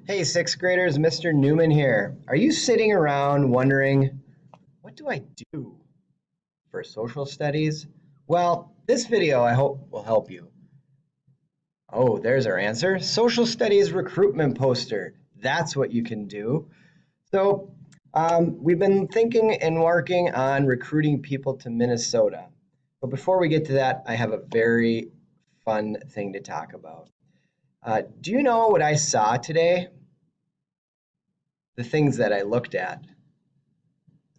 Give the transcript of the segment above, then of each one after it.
Hey, sixth graders, Mr. Newman here. Are you sitting around wondering, what do I do for social studies? Well, this video I hope will help you. Oh, there's our answer. Social studies recruitment poster. That's what you can do. We've been thinking and working on recruiting people to Minnesota. But before we get to that, I have a very fun thing to talk about. Do you know what I saw today? The things that I looked at.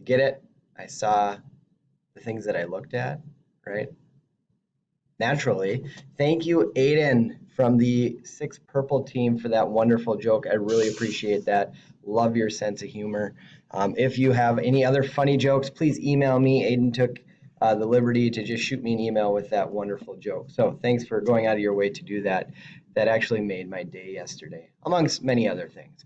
Get it? I saw the things that I looked at, right? Naturally. Thank you, Aiden, from the Six Purple team for that wonderful joke. I really appreciate that. Love your sense of humor. If you have any other funny jokes, please email me. Aiden took the liberty to just shoot me an email with that wonderful joke. So thanks for going out of your way to do that. That actually made my day yesterday, amongst many other things.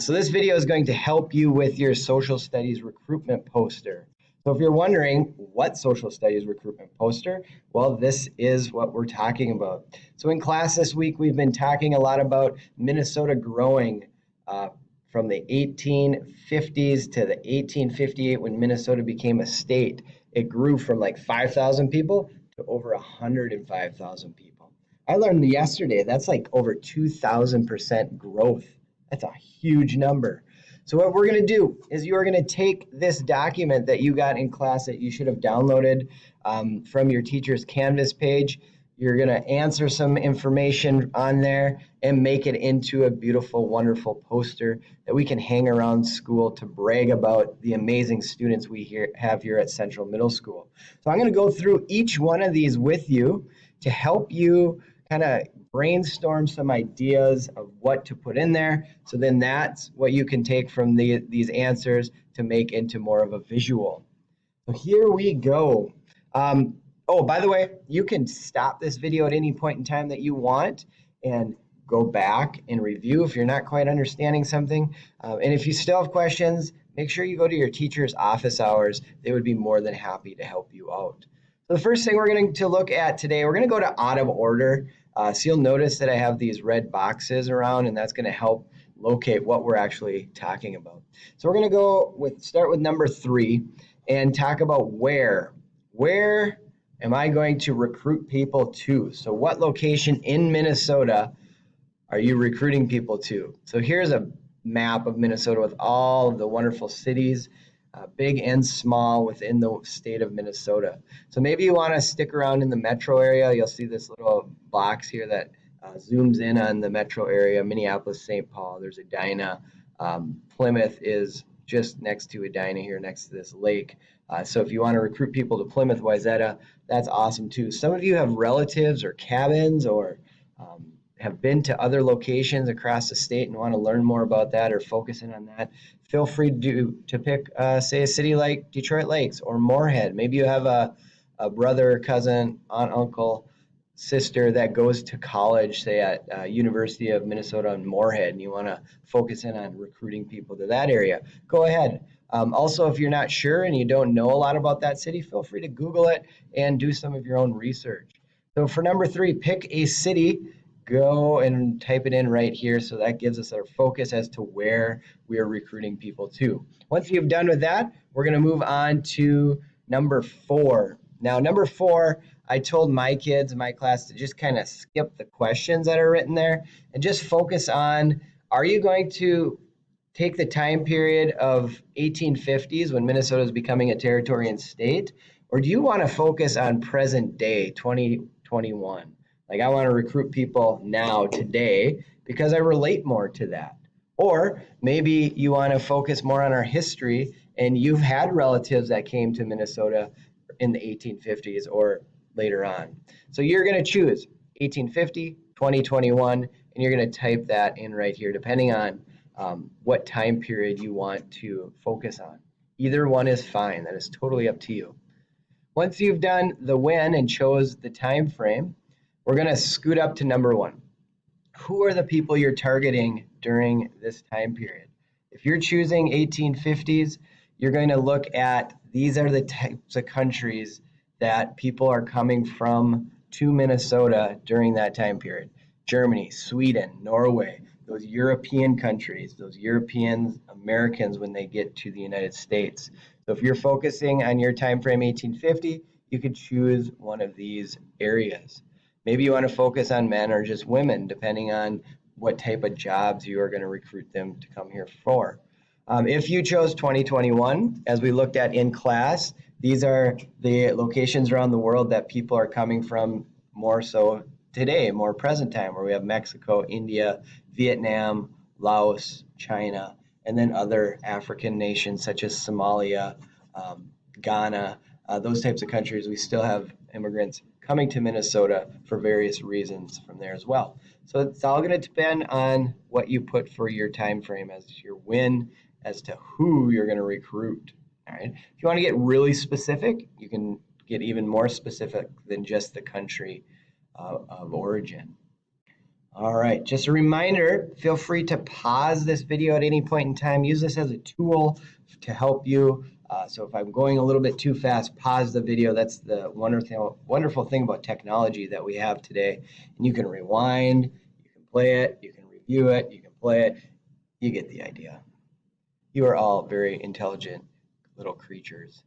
So this video is going to help you with your social studies recruitment poster. So if you're wondering what social studies recruitment poster, well, this is what we're talking about. So in class this week, we've been talking a lot about Minnesota growing from the 1850s to the 1858 when Minnesota became a state. It grew from like 5,000 people to over 105,000 people. I learned yesterday that's like over 2,000% growth. That's a huge number. So what we're going to do is you are going to take this document that you got in class that you should have downloaded from your teacher's Canvas page. You're going to answer some information on there and make it into a beautiful, wonderful poster that we can hang around school to brag about the amazing students we have here at Central Middle School. So I'm going to go through each one of these with you to help you kind of brainstorm some ideas of what to put in there. So then that's what you can take from these answers to make into more of a visual. So here we go. Oh, by the way, you can stop this video at any point in time that you want and go back and review if you're not quite understanding something. And if you still have questions, make sure you go to your teacher's office hours. They would be more than happy to help you out. So the first thing we're going to look at today, we're going to go to out of order. So you'll notice that I have these red boxes around, and that's going to help locate what we're actually talking about. So we're going to start with number 3 and talk about where am I going to recruit people to? So what location in Minnesota are you recruiting people to? So here's a map of Minnesota with all of the wonderful cities, big and small within the state of Minnesota. So maybe you want to stick around in the metro area. You'll see this little box here that zooms in on the metro area, Minneapolis, St. Paul. There's Edina. Plymouth is just next to Edina here, next to this lake. So if you want to recruit people to Plymouth, Wayzata, that's awesome too. Some of you have relatives or cabins or have been to other locations across the state and want to learn more about that or focus in on that. Feel free to pick, say, a city like Detroit Lakes or Moorhead. Maybe you have a brother, cousin, aunt, uncle, sister that goes to college, say at University of Minnesota in Moorhead, and you want to focus in on recruiting people to that area. Go ahead. Also, if you're not sure and you don't know a lot about that city, feel free to Google it and do some of your own research. So for number 3, pick a city. Go and type it in right here. So that gives us our focus as to where we are recruiting people to. Once you've done with that, we're going to move on to number 4. Now, number 4, I told my kids in my class to just kind of skip the questions that are written there and just focus on, are you going to take the time period of 1850s when Minnesota is becoming a territory and state, or do you want to focus on present day, 2021? Like, I want to recruit people now, today, because I relate more to that. Or maybe you want to focus more on our history and you've had relatives that came to Minnesota in the 1850s or later on. So you're going to choose 1850, 2021, and you're going to type that in right here, depending on what time period you want to focus on. Either one is fine. That is totally up to you. Once you've done the when and chose the time frame, we're going to scoot up to number 1. Who are the people you're targeting during this time period? If you're choosing 1850s, you're going to look at, these are the types of countries that people are coming from to Minnesota during that time period. Germany, Sweden, Norway, those European countries, those European Americans when they get to the United States. So if you're focusing on your time frame 1850, you could choose one of these areas. Maybe you want to focus on men or just women, depending on what type of jobs you are going to recruit them to come here for. If you chose 2021, as we looked at in class, these are the locations around the world that people are coming from more so today, more present time, where we have Mexico, India, Vietnam, Laos, China, and then other African nations such as Somalia, Ghana, those types of countries. We still have immigrants coming to Minnesota for various reasons from there as well. So it's all going to depend on what you put for your time frame as your win, as to who you're going to recruit. All right. If you want to get really specific, you can get even more specific than just the country of origin. All right, just a reminder, feel free to pause this video at any point in time. Use this as a tool to help you. So if I'm going a little bit too fast, pause the video. That's the wonderful thing about technology that we have today. And you can rewind, you can play it, you can review it, you can play it. You get the idea. You are all very intelligent little creatures.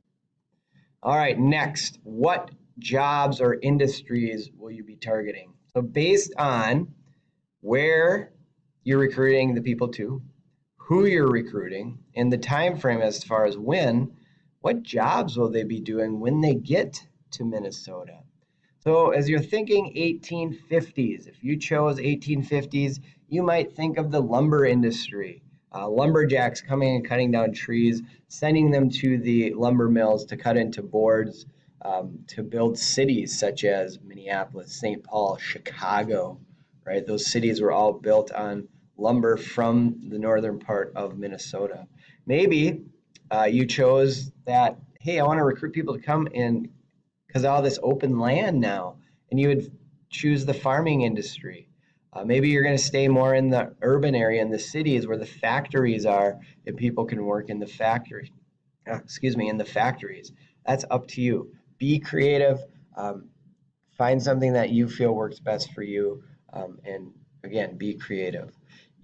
All right, next, what jobs or industries will you be targeting? So based on where you're recruiting the people to, who you're recruiting, and the time frame as far as when, what jobs will they be doing when they get to Minnesota? So as you're thinking 1850s, if you chose 1850s, you might think of the lumber industry. Lumberjacks coming and cutting down trees, sending them to the lumber mills to cut into boards to build cities such as Minneapolis, St. Paul, Chicago, right? Those cities were all built on lumber from the northern part of Minnesota. Maybe you chose that, hey, I want to recruit people to come in because all this open land now, and you would choose the farming industry. Maybe you're going to stay more in the urban area, in the cities where the factories are, and people can work in the factory. In the factories. That's up to you. Be creative. Find something that you feel works best for you, and again, be creative.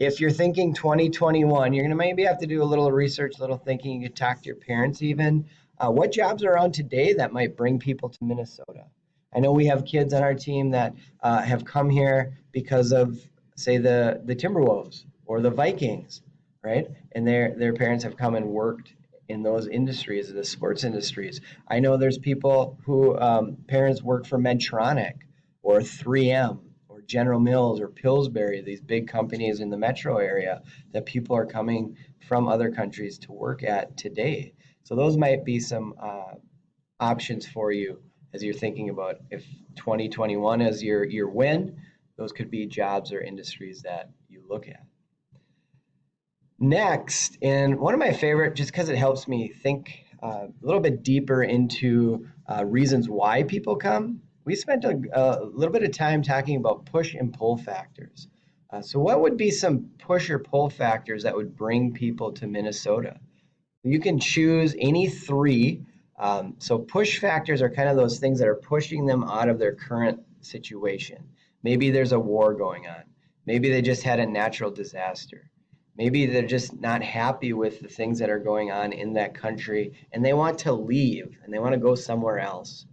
If you're thinking 2021, you're going to maybe have to do a little research, a little thinking. You could talk to your parents even. What jobs are around today that might bring people to Minnesota? I know we have kids on our team that have come here because of, say, the Timberwolves or the Vikings, right? And their parents have come and worked in those industries, the sports industries. I know there's people who parents work for Medtronic or 3M or General Mills or Pillsbury, these big companies in the metro area that people are coming from other countries to work at today. So those might be some options for you as you're thinking about if 2021 is your win. Those could be jobs or industries that you look at. Next, and one of my favorite, just because it helps me think a little bit deeper into reasons why people come, we spent a little bit of time talking about push and pull factors. So what would be some push or pull factors that would bring people to Minnesota? You can choose any three. So push factors are kind of those things that are pushing them out of their current situation. Maybe there's a war going on. Maybe they just had a natural disaster. Maybe they're just not happy with the things that are going on in that country and they want to leave and they want to go somewhere else.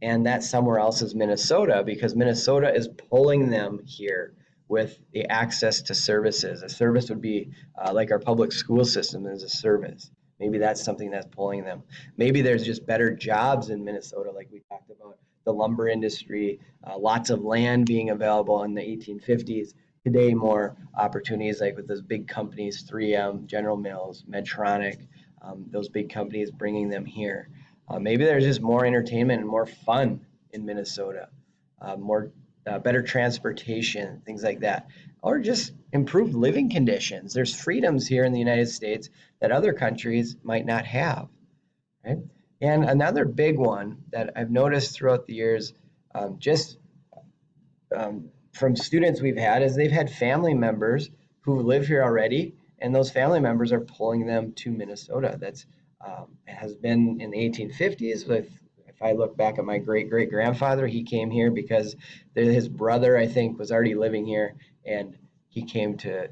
And that somewhere else is Minnesota because Minnesota is pulling them here with the access to services. A service would be like our public school system is a service. Maybe that's something that's pulling them. Maybe there's just better jobs in Minnesota, like we talked about, the lumber industry, lots of land being available in the 1850s. Today, more opportunities like with those big companies, 3M, General Mills, Medtronic, those big companies bringing them here. Maybe there's just more entertainment and more fun in Minnesota, better transportation, things like that, or just improved living conditions. There's freedoms here in the United States that other countries might not have, right? And another big one that I've noticed throughout the years, from students we've had, is they've had family members who live here already, and those family members are pulling them to Minnesota. That's has been in the 1850s. If I look back at my great-great-grandfather, he came here because his brother, I think, was already living here, and he came to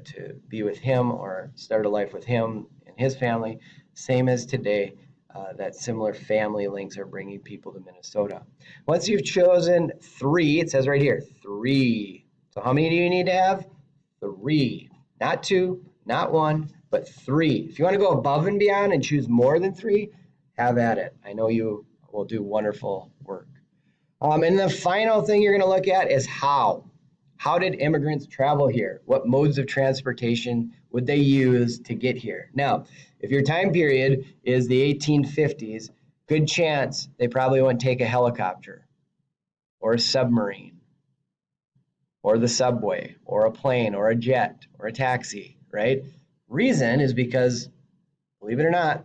be with him or start a life with him and his family. Same as today, that similar family links are bringing people to Minnesota. Once you've chosen 3, it says right here, 3. So how many do you need to have? 3. Not 2, not 1, but 3. If you want to go above and beyond and choose more than 3, have at it. I know you will do wonderful work. And the final thing you're going to look at is how. How did immigrants travel here? What modes of transportation would they use to get here? Now, if your time period is the 1850s, good chance they probably wouldn't take a helicopter or a submarine or the subway or a plane or a jet or a taxi, right? Reason is because, believe it or not,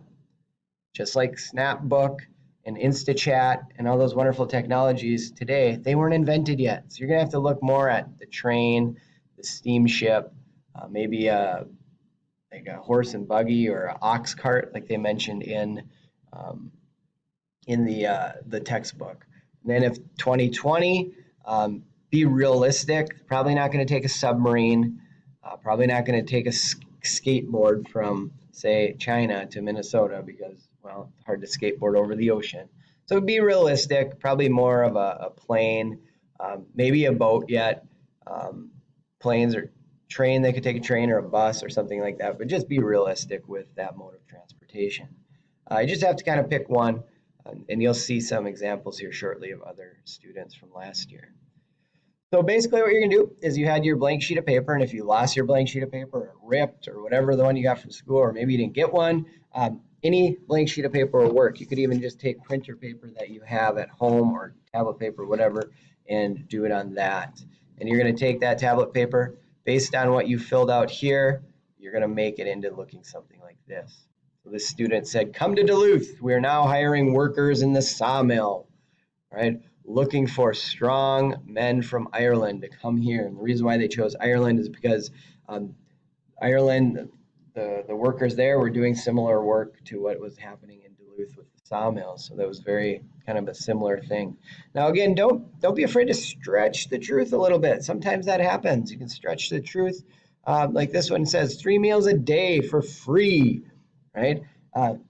just like Snapbook and InstaChat and all those wonderful technologies today, they weren't invented yet. So you're going to have to look more at the train, the steamship, maybe like a horse and buggy or an ox cart, like they mentioned in the textbook. And then if 2020, be realistic. Probably not going to take a submarine. Probably not going to take a skateboard from, say, China to Minnesota because, well, it's hard to skateboard over the ocean. So be realistic. Probably more of a plane, maybe a boat yet. Planes or train, they could take a train or a bus or something like that. But just be realistic with that mode of transportation. You just have to kind of pick one, and you'll see some examples here shortly of other students from last year. So basically what you're going to do is you had your blank sheet of paper, and if you lost your blank sheet of paper or ripped or whatever the one you got from school, or maybe you didn't get one, any blank sheet of paper will work. You could even just take printer paper that you have at home or tablet paper, whatever, and do it on that. And you're going to take that tablet paper, based on what you filled out here, you're going to make it into looking something like this. So this student said, come to Duluth. We are now hiring workers in the sawmill, right? Looking for strong men from Ireland to come here. And the reason why they chose Ireland is because Ireland, the workers there were doing similar work to what was happening in Duluth with the sawmills. So that was very kind of a similar thing. Now, again, don't be afraid to stretch the truth a little bit. Sometimes that happens. You can stretch the truth. Like this one says, 3 meals a day for free, right?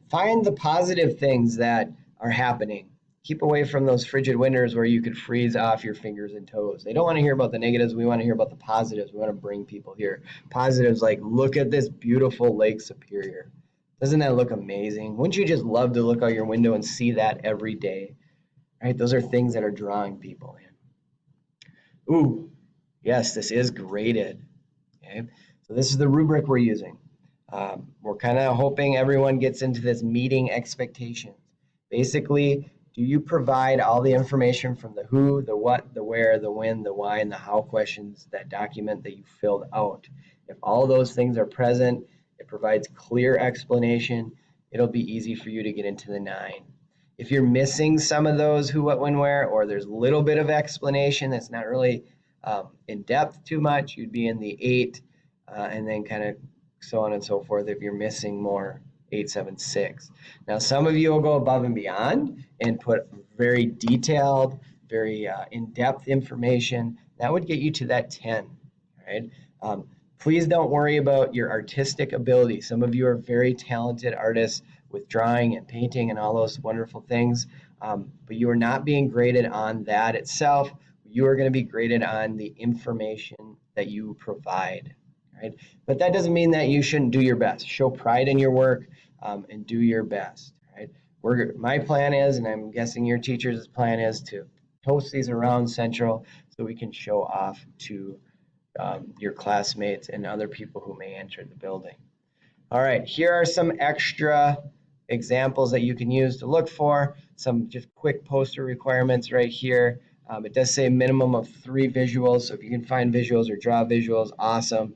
Find the positive things that are happening. Keep away from those frigid winters where you could freeze off your fingers and toes. They don't want to hear about the negatives. We want to hear about the positives. We want to bring people here. Positives like, look at this beautiful Lake Superior. Doesn't that look amazing? Wouldn't you just love to look out your window and see that every day? Right? Those are things that are drawing people in. Ooh, yes, this is graded. Okay, so this is the rubric we're using. We're kind of hoping everyone gets into this meeting expectations. Basically, do you provide all the information from the who, the what, the where, the when, the why, and the how questions that document that you filled out? If all those things are present, it provides clear explanation. It'll be easy for you to get into the 9. If you're missing some of those who, what, when, where, or there's a little bit of explanation that's not really in depth too much, you'd be in the 8, and then kind of so on and so forth if you're missing more. 8, 7, 6. Now, some of you will go above and beyond and put very detailed, very in-depth information. That would get you to that 10, right? Please don't worry about your artistic ability. Some of you are very talented artists with drawing and painting and all those wonderful things, but you are not being graded on that itself. You are going to be graded on the information that you provide. Right? But that doesn't mean that you shouldn't do your best. Show pride in your work and do your best. Right? My plan is, and I'm guessing your teacher's plan is, to post these around Central so we can show off to your classmates and other people who may enter the building. All right, here are some extra examples that you can use to look for. Some just quick poster requirements right here. It does say minimum of 3 visuals, so if you can find visuals or draw visuals, awesome.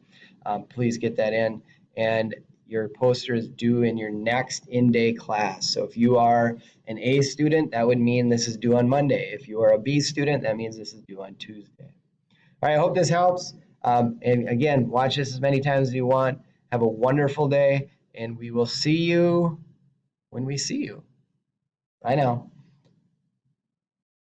Please get that in. And your poster is due in your next in-day class. So if you are an A student, that would mean this is due on Monday. If you are a B student, that means this is due on Tuesday. All right, I hope this helps. And again, watch this as many times as you want. Have a wonderful day, and we will see you when we see you. Bye now.